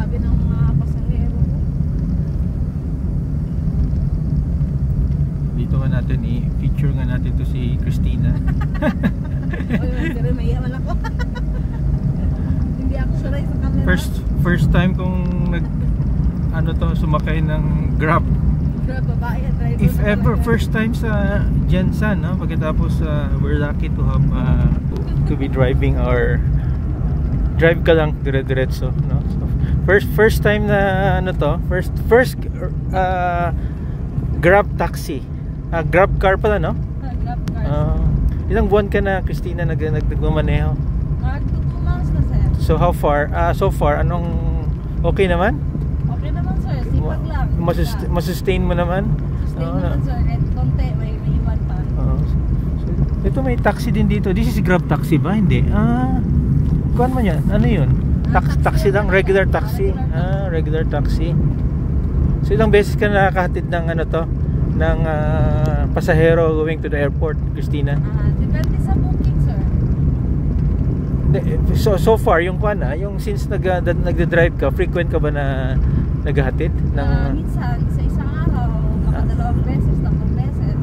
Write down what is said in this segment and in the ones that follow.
sabi ng mga pasahero. Dito nga natin i-feature nga natin to si Christina. Oy, may iyaman ako. Hindi ako sanay sa camera. First time kong sumakay ng Grab. Grab, babae at driver. If ever, first time sa Jensen, no? Pagkatapos we're lucky to have to be driving our drive ka lang dire-diretso, no? So, first time na first Grab taxi. Grab car pala, no? Grab car. Ilang buwan ka na, Christina, nagmamaneho? 2 months na, sir. So how far? So far, anong okay naman? Okay naman, sir. Sipag lang. Masustain mo naman? Sustain naman, sir. Kahit konti, may iwan pa. So, ito may taxi din dito. This is Grab taxi ba? Hindi. Kuan man yan? Ano yun? Taxi lang? Regular taxi? Regular taxi. So ilang beses ka nakakahatid ng ng pasahero going to the airport, Christina? Depende sa booking, sir. So far, yung yung since nagda-drive ka, frequent ka ba na naghahatid? Minsan, sa isang araw, makadalawang beses, 3 beses.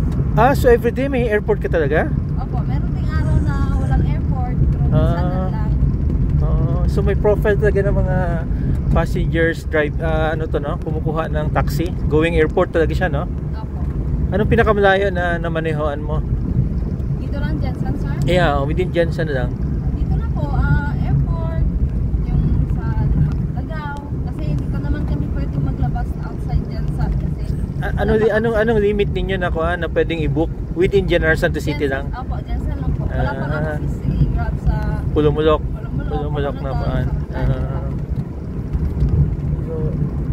So everyday may airport ka talaga? Opo, meron ding araw na walang airport, pero minsan lang. So may profile talaga ng mga passengers kumukuha ng taxi, going airport talaga siya, no? Opo. Anong pinakamalayo na namanehoan mo? Dito lang, Jensen, sir? Yeah, within Jensen lang. Dito na po, airport, yung sa Lagaw, kasi dito naman kami pwedeng maglabas outside Jensen kasi. Anong limit ninyo na pwedeng i-book within General Santos City lang? Opo, Jensen lang po. Wala pa nga kasi si Grab sa Pulumulok na paan.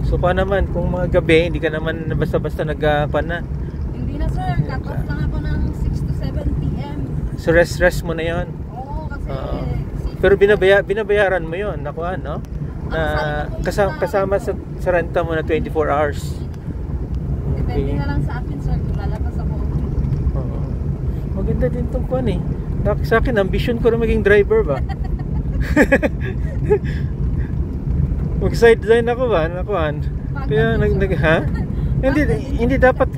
So pa naman kung mga gabi hindi ka naman basta-basta na. Hindi na, sir, cut off lang ako ng 6 to 7 PM. So rest mo na 'yon. Oo, kasi pero binabayaran mo 'yon, no? Na kasama sa renta mo na 24 hours. Depende na lang sa akin, sir, kung lalabas ako. Maganda din tong sa akin, ambition ko na maging driver ba? Mag-sideline ako ba? Kaya hindi dapat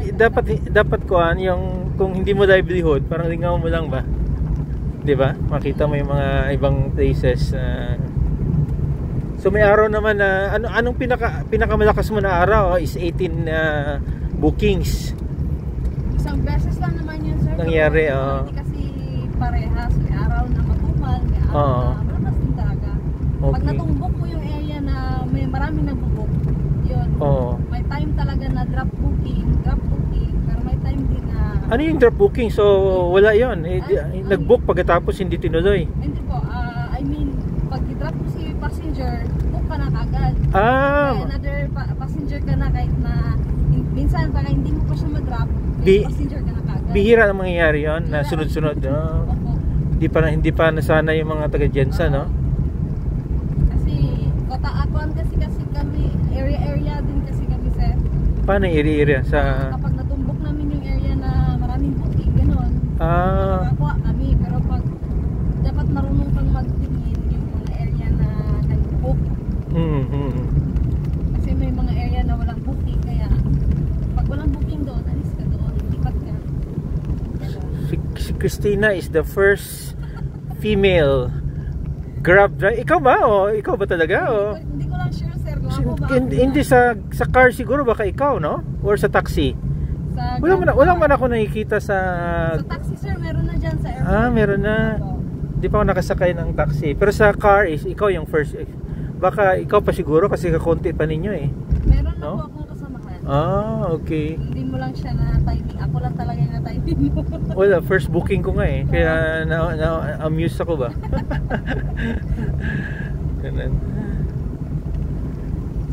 yung kung hindi mo livelihood, parang lingaw mo lang ba? 'Di ba? Makita mo yung mga ibang places. So may araw naman na anong pinakamalakas mo na araw is 18 bookings. Isang beses lang naman yun, sir. Nangyari, Hindi kasi parehas. May araw na matumal, may araw na malakas din talaga. Okay. Pag natumbok mo yung area na may maraming nagbo-book, yun. May time talaga na drop booking, pero may time din na... Ano yung drop booking? So wala yun. Nag-book pagkatapos hindi tinuloy. Hindi po. I mean, pag i-drop mo si passenger, book ka na kagad. Another passenger ka na kahit na minsan baka hindi mo pa siya ma-drop, passenger ka na kagad. Bihira na mangyayari yun na sunod-sunod. Hindi pa nasana yung mga taga-Jensen, no? Kasi Kotaan kasi kami, area din kasi kami, sir. Paano area kapag natumbok namin yung area na maraming booking, gano'n. Nakakuha kami, pero pag dapat marunong kang magtingin yung mga area na nag-book. Kasi may mga area na walang booking, kaya pag walang booking doon, alis ka doon, lipat ka. Si Christina is the first female Grab driver. Ikaw ba? Ikaw ba talaga? Hindi ko lang sure, sir. Hindi sa car siguro baka ikaw, no? Or sa taxi? Wala man ako nakikita sa taxi, sir. Meron na dyan sa airport. Meron na. Hindi pa ako nakasakay ng taxi. Pero sa car is ikaw yung first. Baka ikaw pa siguro kasi kakonti pa ninyo eh. Meron na po akong kasamahan. Okay. Hindi mo lang siya na timing. Ako lang talaga yung na-timing mo. Wala, first booking ko nga eh. Kaya na-amuse ako ba? Ganun.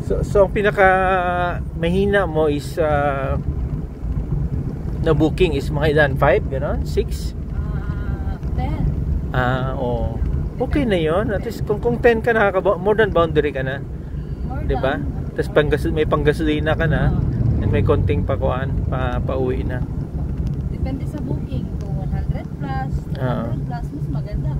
So ang pinaka mahina mo is na booking is mga ilan? 5? Gano'n? 6? 10. Okay na yon. At least kung 10 ka na, more than boundary ka na. Diba? Tapos may panggasolina ka na. And may konting pauwi na. Depende sa booking. Kung 100 plus, 200 plus, mas maganda.